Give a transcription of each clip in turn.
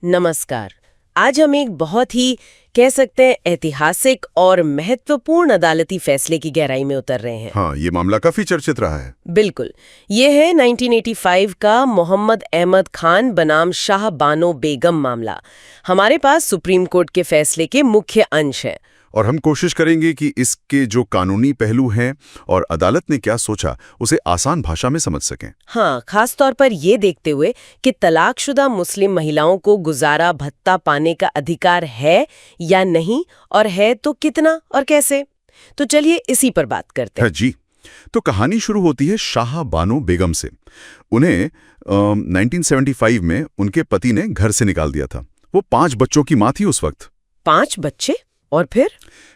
नमस्कार। आज हम एक बहुत ही कह सकते हैं ऐतिहासिक और महत्वपूर्ण अदालती फैसले की गहराई में उतर रहे हैं। हाँ, ये मामला काफी चर्चित रहा है। बिल्कुल। ये है 1985 का मोहम्मद अहमद खान बनाम शाह बानो बेगम मामला। हमारे पास सुप्रीम कोर्ट के फैसले के मुख्य अंश हैं और हम कोशिश करेंगे कि इसके जो कानूनी पहलू हैं और अदालत ने क्या सोचा उसे आसान भाषा में समझ सकें। हाँ, खास तौर पर ये देखते हुए कि तलाकशुदा मुस्लिम महिलाओं को गुजारा भत्ता पाने का अधिकार है या नहीं, और है तो कितना और कैसे। तो चलिए इसी पर बात करते हैं। जी, तो कहानी शुरू होती है शाह बानो बेगम से। उन्हें 1975 में उनके पति ने घर से निकाल दिया था। वो 5 बच्चों की माँ थी उस वक्त। 5 बच्चे? और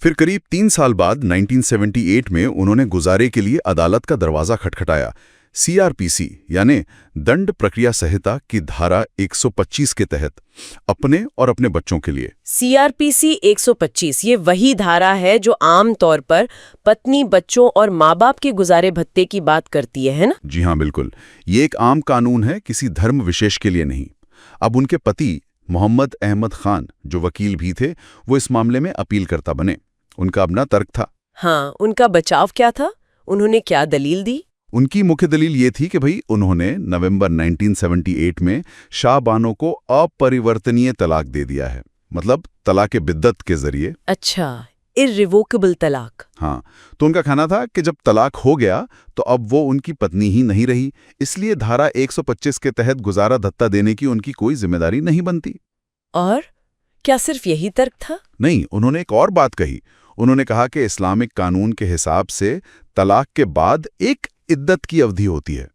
फिर करीब 3 साल बाद 1978 में उन्होंने गुजारे के लिए अदालत का दरवाजा खटखटाया। CRPC यानी दंड प्रक्रिया संहिता की धारा 125 के तहत अपने और अपने बच्चों के लिए। CRPC 125 ये वही धारा है जो आम तौर पर पत्नी, बच्चों और माँ बाप के गुजारे भत्ते की बात करती है ना? जी हाँ, बिल्कुल। ये एक आम कानून है, किसी धर्म विशेष के लिए नहीं। अब उनके पति मोहम्मद अहमद खान, जो वकील भी थे, वो इस मामले में अपीलकर्ता बने। उनका अपना तर्क था। हाँ, उनका बचाव क्या था? उन्होंने क्या दलील दी? उनकी मुख्य दलील ये थी कि भाई उन्होंने नवंबर 1978 में शाह बानो को अपरिवर्तनीय तलाक दे दिया है, मतलब तलाक बिद्दत के जरिए। अच्छा, इर्रिवोकेबल तलाक। हाँ, तो उनका कहना था कि जब तलाक हो गया तो अब वो उनकी पत्नी ही नहीं रही, इसलिए धारा 125 के तहत गुजारा भत्ता देने की उनकी कोई जिम्मेदारी नहीं बनती। और क्या सिर्फ यही तर्क था? नहीं, उन्होंने एक और बात कही। उन्होंने कहा कि इस्लामिक कानून के हिसाब से तलाक के बाद एक इद्दत की अवधि होती है।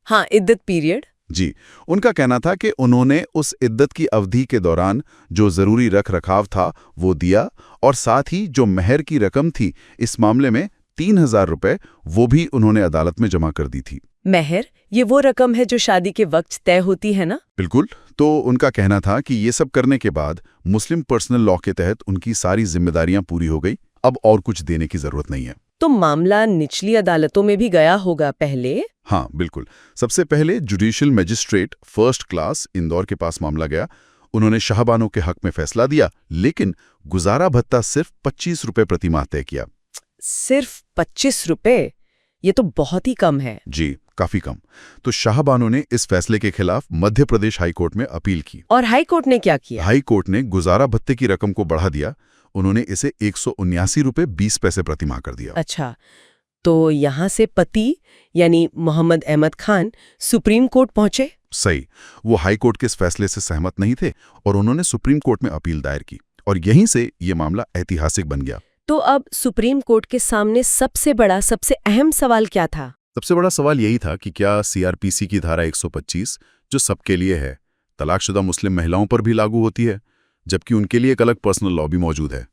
हाँ, इद्दत पीरियड। जी, उनका कहना था कि उन्होंने उस इद्दत की अवधि के दौरान जो जरूरी रख रखाव था वो दिया, और साथ ही जो महर की रकम थी, इस मामले में 3000 रुपए, वो भी उन्होंने अदालत में जमा कर दी थी। महर ये वो रकम है जो शादी के वक्त तय होती है ना? बिल्कुल। तो उनका कहना था कि ये सब करने के बाद मुस्लिम पर्सनल लॉ के तहत उनकी सारी जिम्मेदारियां पूरी हो गई, अब और कुछ देने की जरूरत नहीं है। तो मामला निचली अदालतों में भी गया होगा पहले? हाँ, बिल्कुल। सबसे पहले judicial magistrate first class Indore के पास मामला गया। उन्होंने शाहबानो के हक में फैसला दिया, लेकिन गुजारा भत्ता सिर्फ 25 रुपए प्रति माह तय किया। सिर्फ 25 रुपए? ये तो बहुत ही कम है। जी, काफी कम। तो शाहबानो ने इस फैसले के खिलाफ मध्य प्रदेश हाईकोर्ट में अपील की। और हाईकोर्ट ने क्या किया? हाईकोर्ट ने गुजारा भत्ते की रकम को बढ़ा दिया। उन्होंने इसे 179 रुपए 20 पैसे प्रति माह कर दिया। अच्छा, तो यहाँ से पति यानी मोहम्मद अहमद खान सुप्रीम कोर्ट पहुंचे? सही। वो हाईकोर्ट के इस फैसले से सहमत नहीं थे और उन्होंने सुप्रीम कोर्ट में अपील दायर की, और यहीं से ये मामला ऐतिहासिक बन गया। तो अब सुप्रीम कोर्ट के सामने सबसे बड़ा, सबसे अहम सवाल क्या था? सबसे बड़ा सवाल यही था कि क्या CRPC की धारा 125, जो सबके लिए है, तलाकशुदा मुस्लिम महिलाओं पर भी लागू होती है, जबकि उनके लिए एक अलग पर्सनल लॉ भी मौजूद है।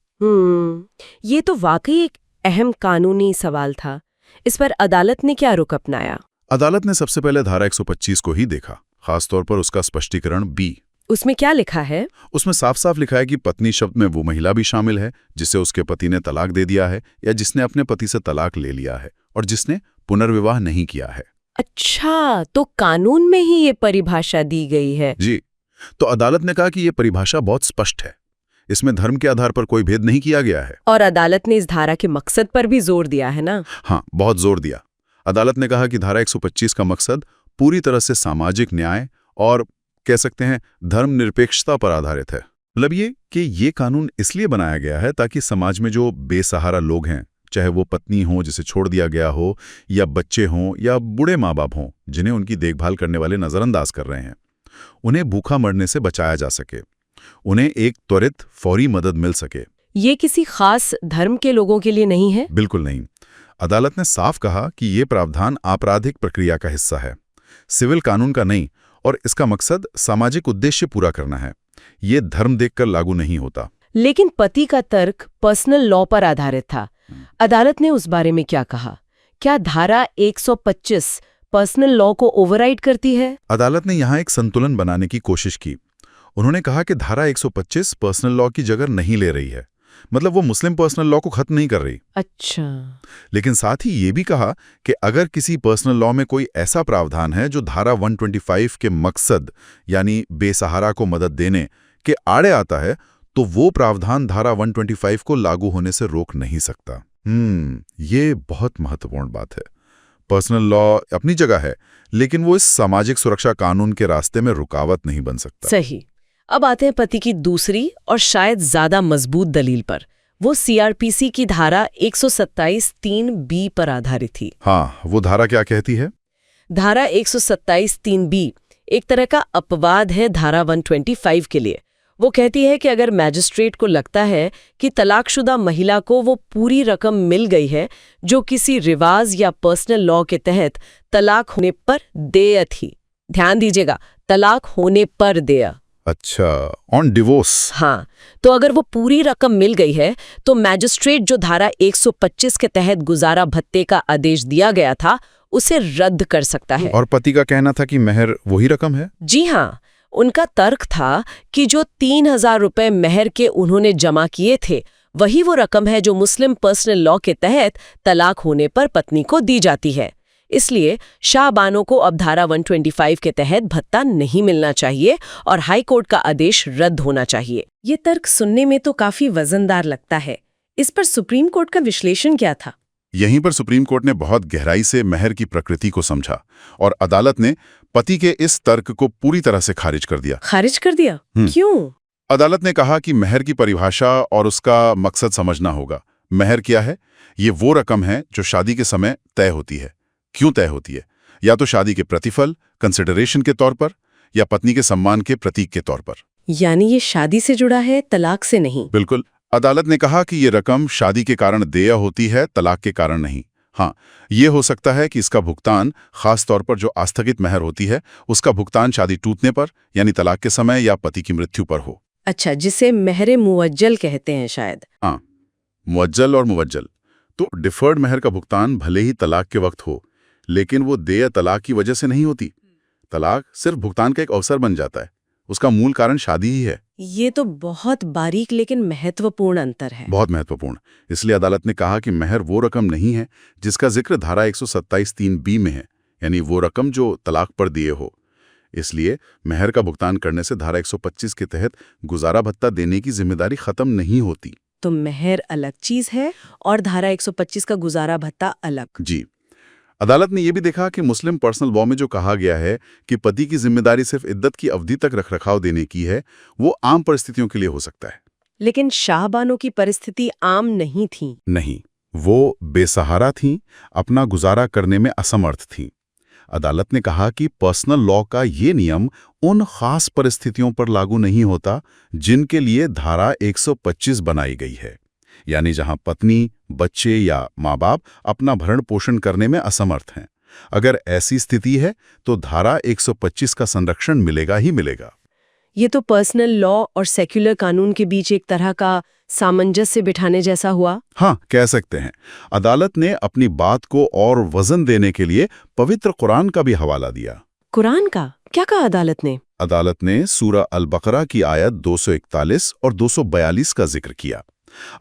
ये तो वाकई एक अहम कानूनी सवाल था। इस पर अदालत ने क्या रुख अपनाया? अदालत ने सबसे पहले धारा 125 को ही देखा, खासतौर पर उसका स्पष्टीकरण B। उसमें क्या लिखा है? उसमें साफ साफ लिखा है कि पत्नी शब्द में वो महिला भी शामिल है जिसे उसके पति ने तलाक दे दिया है, या जिसने अपने पति से तलाक ले लिया है और जिसने पुनर्विवाह नहीं किया है। अच्छा, तो कानून में ही ये परिभाषा दी गई है। जी, तो अदालत ने कहा कि ये परिभाषा बहुत स्पष्ट है, इसमें धर्म के आधार पर कोई भेद नहीं किया गया है। और अदालत ने इस धारा के मकसद पर भी जोर दिया है ना? हाँ, बहुत जोर दिया। अदालत ने कहा कि धारा 125 का मकसद पूरी तरह से सामाजिक न्याय और कह सकते हैं धर्मनिरपेक्षता पर आधारित है। मतलब ये कि ये कानून इसलिए बनाया गया है ताकि समाज में जो बेसहारा लोग हैं, चाहे वो पत्नी हो जिसे छोड़ दिया गया हो, या बच्चे हों, या बूढ़े माँ बाप हों जिन्हें उनकी देखभाल करने वाले नजरअंदाज कर रहे हैं, उन्हें भूखा मरने से बचाया जा सके, उन्हें एक त्वरित फौरी मदद मिल सके। ये किसी खास धर्म के लोगों के लिए नहीं है? बिल्कुल नहीं। अदालत ने साफ कहा कि ये प्रावधान आपराधिक प्रक्रिया का हिस्सा है, सिविल कानून का नहीं, और इसका मकसद सामाजिक उद्देश्य पूरा करना है। ये धर्म देखकर लागू नहीं होता। लेकिन पति का तर्क पर्सनल लॉ पर आधारित था। अदालत ने उस बारे में क्या कहा? क्या धारा 125 पर्सनल लॉ को ओवरराइड करती है? अदालत ने यहाँ एक संतुलन बनाने की कोशिश की। उन्होंने कहा कि धारा 125 पर्सनल लॉ की जगह नहीं ले रही है, मतलब वो मुस्लिम पर्सनल लॉ को खत्म नहीं कर रही। अच्छा। लेकिन साथ ही ये भी कहा कि अगर किसी पर्सनल लॉ में कोई ऐसा प्रावधान है जो धारा 125 के मकसद यानी बेसहारा को मदद देने के आड़े आता है, तो वो प्रावधान धारा 125 को लागू होने से रोक नहीं सकता। ये बहुत महत्वपूर्ण बात है। पर्सनल लॉ अपनी जगह है, लेकिन वो इस सामाजिक सुरक्षा कानून के रास्ते में रुकावट नहीं बन सकता। सही। अब आते हैं पति की दूसरी और शायद ज्यादा मजबूत दलील पर। वो सीआरपीसी की धारा 127(3)(b पर आधारित थी। हाँ, वो धारा क्या कहती है? धारा 127(3)(b एक तरह का अपवाद है धारा 125 के लिए। वो कहती है कि अगर मैजिस्ट्रेट को लगता है कि तलाकशुदा महिला को वो पूरी रकम मिल गई है जो किसी रिवाज या पर्सनल लॉ के तहत तलाक होने पर देय थी। ध्यान दीजिएगा, तलाक होने पर देय। अच्छा, ऑन डिवोर्स। हाँ, तो अगर वो पूरी रकम मिल गई है तो मैजिस्ट्रेट जो धारा 125 के तहत गुजारा भत्ते का आदेश दिया गया था उसे रद्द कर सकता है। और पति का कहना था कि मेहर वही रकम है। जी हाँ, उनका तर्क था कि जो 3,000 रुपए मेहर के उन्होंने जमा किए थे वही वो रकम है जो मुस्लिम पर्सनल लॉ के तहत तलाक होने पर पत्नी को दी जाती है। इसलिए शाहबानो को अब धारा 125 के तहत भत्ता नहीं मिलना चाहिए और हाई कोर्ट का आदेश रद्द होना चाहिए। ये तर्क सुनने में तो काफी वजनदार लगता है। इस पर सुप्रीम कोर्ट का विश्लेषण क्या था? यहीं पर सुप्रीम कोर्ट ने बहुत गहराई से मेहर की प्रकृति को समझा और अदालत ने पति के इस तर्क को पूरी तरह से खारिज कर दिया। खारिज कर दिया? क्यों? अदालत ने कहा कि मेहर की परिभाषा और उसका मकसद समझना होगा। मेहर क्या है? ये वो रकम है जो शादी के समय तय होती है। क्यों तय होती है? या तो शादी के प्रतिफल, कंसिडरेशन के तौर पर, या पत्नी के सम्मान के प्रतीक के तौर पर। यानी ये शादी से जुड़ा है, तलाक से नहीं। बिल्कुल। अदालत ने कहा कि ये रकम शादी के कारण देय होती है, तलाक के कारण नहीं। हाँ, ये हो सकता है कि इसका भुगतान खास तौर पर जो आस्थगित मेहर होती है उसका भुगतान शादी टूटने पर यानी तलाक के समय या पति की मृत्यु पर हो। अच्छा, जिसे मेहर मुअज्जल कहते हैं शायद। हाँ, मुअज्जल और मुवज्जल। तो डिफर्ड मेहर का भुगतान भले ही तलाक के वक्त हो, लेकिन वो देय तलाक की वजह से नहीं होती। तलाक सिर्फ भुगतान का एक अवसर बन जाता है, उसका मूल कारण शादी ही है। ये तो बहुत बारीक लेकिन महत्वपूर्ण अंतर है। बहुत महत्वपूर्ण। इसलिए अदालत ने कहा कि मेहर वो रकम नहीं है जिसका जिक्र धारा 127(3)(b में है, यानी वो रकम जो तलाक पर दिए हो। इसलिए मेहर का भुगतान करने से धारा 125 के तहत गुजारा भत्ता देने की जिम्मेदारी खत्म नहीं होती। तो मेहर अलग चीज है और धारा 125 का गुजारा भत्ता अलग। जी। अदालत ने यह भी देखा कि मुस्लिम पर्सनल लॉ में जो कहा गया है कि पति की जिम्मेदारी सिर्फ इद्दत की अवधि तक रखरखाव देने की है, वो आम परिस्थितियों के लिए हो सकता है। लेकिन शाहबानो की परिस्थिति आम नहीं थी। नहीं, वो बेसहारा थीं, अपना गुजारा करने में असमर्थ थीं। अदालत ने कहा कि पर्सनल लॉ का ये नियम उन खास परिस्थितियों पर लागू नहीं होता जिनके लिए धारा 125 बनाई गई है, यानी जहां पत्नी, बच्चे या माँ बाप अपना भरण पोषण करने में असमर्थ हैं। अगर ऐसी स्थिति है तो धारा 125 का संरक्षण मिलेगा ही मिलेगा। ये तो पर्सनल लॉ और सेक्युलर कानून के बीच एक तरह का सामंजस्य बिठाने जैसा हुआ। हाँ, कह सकते हैं। अदालत ने अपनी बात को और वजन देने के लिए पवित्र कुरान का भी हवाला दिया। कुरान का? क्या कहा अदालत ने? अदालत ने सूरा अल-बकरा की आयत 241 और 242 का जिक्र किया।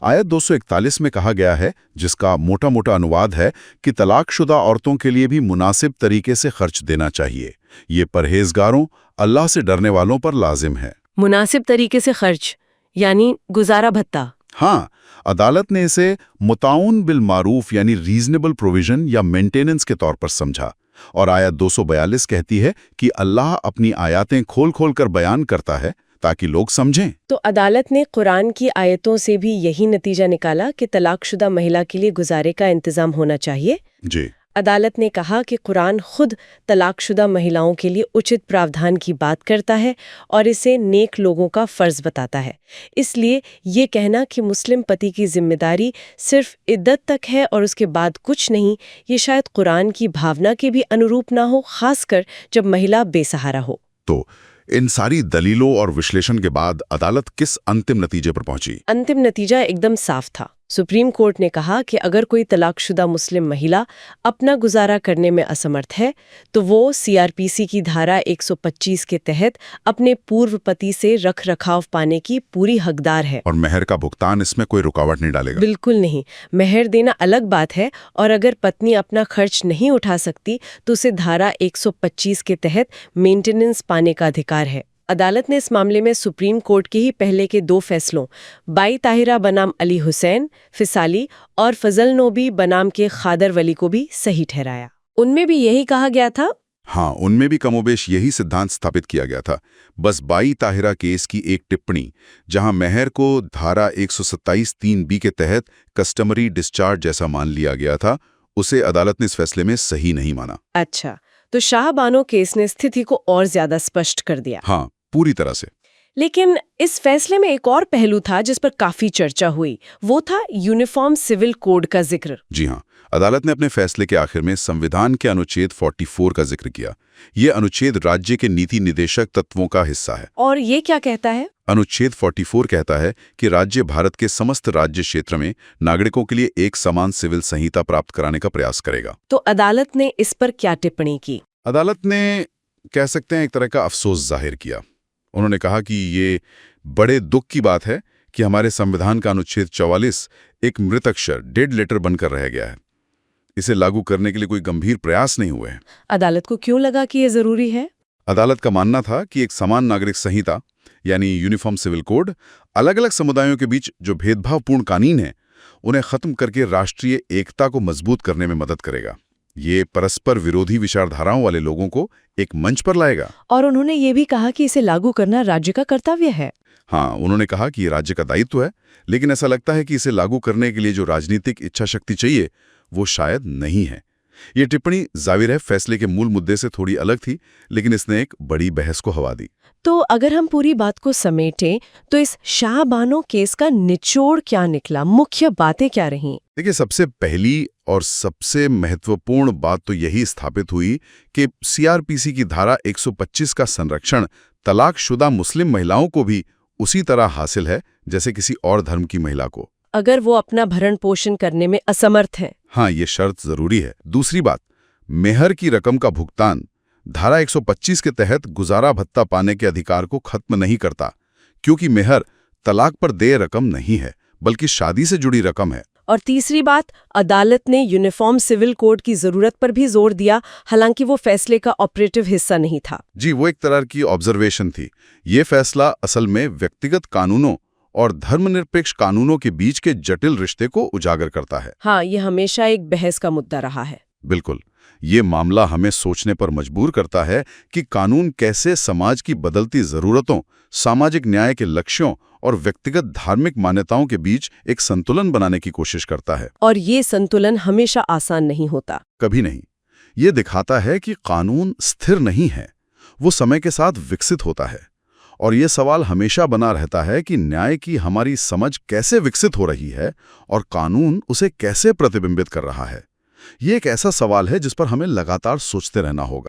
आयत 241 में कहा गया है, जिसका मोटा मोटा अनुवाद है कि तलाकशुदा औरतों के लिए भी मुनासिब तरीके से खर्च देना चाहिए। ये परहेजगारों, अल्लाह से डरने वालों पर लाजिम है। मुनासिब तरीके से खर्च यानी गुजारा भत्ता। हाँ, अदालत ने इसे मुताउन बिल मारूफ यानी रीजनेबल प्रोविजन या मेंटेनेंस के तौर पर समझा। और आयत 242 कहती है कि अल्लाह अपनी आयतें खोल खोल कर बयान करता है ताकि लोग समझें। तो अदालत ने कुरान की आयतों से भी यही नतीजा निकाला कि तलाकशुदा महिला के लिए गुजारे का इंतजाम होना चाहिए। जी। अदालत ने कहा कि कुरान खुद तलाकशुदा महिलाओं के लिए उचित प्रावधान की बात करता है और इसे नेक लोगों का फर्ज बताता है। इसलिए ये कहना कि मुस्लिम पति की जिम्मेदारी सिर्फ इद्दत तक है और उसके बाद कुछ नहीं, ये शायद कुरान की भावना के भी अनुरूप ना हो, खासकर जब महिला बेसहारा हो। तो इन सारी दलीलों और विश्लेषण के बाद अदालत किस अंतिम नतीजे पर पहुंची? अंतिम नतीजा एकदम साफ था। सुप्रीम कोर्ट ने कहा कि अगर कोई तलाकशुदा मुस्लिम महिला अपना गुजारा करने में असमर्थ है तो वो सीआरपीसी की धारा 125 के तहत अपने पूर्व पति से रख रखाव पाने की पूरी हकदार है। और मेहर का भुगतान इसमें कोई रुकावट नहीं डालेगा? बिल्कुल नहीं। मेहर देना अलग बात है, और अगर पत्नी अपना खर्च नहीं उठा सकती तो उसे धारा 125 के तहत मेंटेनेंस पाने का अधिकार है। अदालत ने इस मामले में सुप्रीम कोर्ट के ही पहले के 2 फैसलों बाई ताहिरा बनाम अली हुसैन फिसाली और फजल नोबी बनाम के खादर वली को भी सही ठहराया। उनमें भी यही कहा गया था। हाँ, उनमें भी कमोबेश यही सिद्धांत स्थापित किया गया था। बस बाई ताहिरा केस की एक टिप्पणी, जहां मेहर को धारा 127(3)B के तहत कस्टमरी डिस्चार्ज जैसा मान लिया गया था, उसे अदालत ने इस फैसले में सही नहीं माना। अच्छा, तो शाहबानो केस ने स्थिति को और ज्यादा स्पष्ट कर दिया। हाँ, पूरी तरह से। लेकिन इस फैसले में एक और पहलू था जिस पर काफी चर्चा हुई, वो था यूनिफॉर्म सिविल कोड का जिक्र। जी हाँ, अदालत ने अपने फैसले के आखिर में संविधान के अनुच्छेद 44 का जिक्र किया। ये अनुच्छेद राज्य के नीति निदेशक तत्वों का हिस्सा है। और ये क्या कहता है? अनुच्छेद 44 कहता है कि राज्य भारत के समस्त राज्य क्षेत्र में नागरिकों के लिए एक समान सिविल संहिता प्राप्त कराने का प्रयास करेगा। तो अदालत ने इस पर क्या टिप्पणी की? अदालत ने कह सकते हैं एक तरह का अफसोस जाहिर किया। उन्होंने कहा कि ये बड़े दुख की बात है कि हमारे संविधान का अनुच्छेद 44 एक मृत अक्षर, डेड लेटर बनकर रह गया है। इसे लागू करने के लिए कोई गंभीर प्रयास नहीं हुए हैं। अदालत को क्यों लगा कि ये जरूरी है? अदालत का मानना था कि एक समान नागरिक संहिता यानी यूनिफॉर्म सिविल कोड अलग अलग समुदायों के बीच जो भेदभावपूर्ण कानून है उन्हें खत्म करके राष्ट्रीय एकता को मजबूत करने में मदद करेगा। ये परस्पर विरोधी विचारधाराओं वाले लोगों को एक मंच पर लाएगा। और उन्होंने ये भी कहा कि इसे लागू करना राज्य का कर्तव्य है। हाँ, उन्होंने कहा कि ये राज्य का दायित्व है, लेकिन ऐसा लगता है कि इसे लागू करने के लिए जो राजनीतिक इच्छा शक्ति चाहिए वो शायद नहीं है। ये टिप्पणी जाहिर है फैसले के मूल मुद्दे से थोड़ी अलग थी, लेकिन इसने एक बड़ी बहस को हवा दी। तो अगर हम पूरी बात को समेटें तो इस शाहबानो केस का निचोड़ क्या निकला, मुख्य बातें क्या रहीं? देखिए, सबसे पहली और सबसे महत्वपूर्ण बात तो यही स्थापित हुई कि सीआरपीसी की धारा 125 का संरक्षण तलाकशुदा मुस्लिम महिलाओं को भी उसी तरह हासिल है जैसे किसी और धर्म की महिला को, अगर वो अपना भरण पोषण करने में असमर्थ है। हाँ, ये शर्त जरूरी है। दूसरी बात, मेहर की रकम का भुगतान धारा 125 के तहत गुजारा भत्ता पाने के अधिकार को खत्म नहीं करता, क्योंकि मेहर तलाक पर देय रकम नहीं है बल्कि शादी से जुड़ी रकम है। और तीसरी बात, अदालत ने यूनिफॉर्म सिविल कोड की जरूरत पर भी जोर दिया, हालांकि वो फैसले का ऑपरेटिव हिस्सा नहीं था। जी, वो एक तरह की ऑब्जर्वेशन थी। ये फैसला असल में व्यक्तिगत कानूनों और धर्मनिरपेक्ष कानूनों के बीच के जटिल रिश्ते को उजागर करता है। हाँ, ये हमेशा एक बहस का मुद्दा रहा है। बिल्कुल, ये मामला हमें सोचने पर मजबूर करता है कि कानून कैसे समाज की बदलती जरूरतों, सामाजिक न्याय के लक्ष्यों और व्यक्तिगत धार्मिक मान्यताओं के बीच एक संतुलन बनाने की कोशिश करता है। और ये संतुलन हमेशा आसान नहीं होता। कभी नहीं। ये दिखाता है कि कानून स्थिर नहीं है, वो समय के साथ विकसित होता है। और ये सवाल हमेशा बना रहता है कि न्याय की हमारी समझ कैसे विकसित हो रही है और कानून उसे कैसे प्रतिबिंबित कर रहा है। ये एक ऐसा सवाल है जिस पर हमें लगातार सोचते रहना होगा।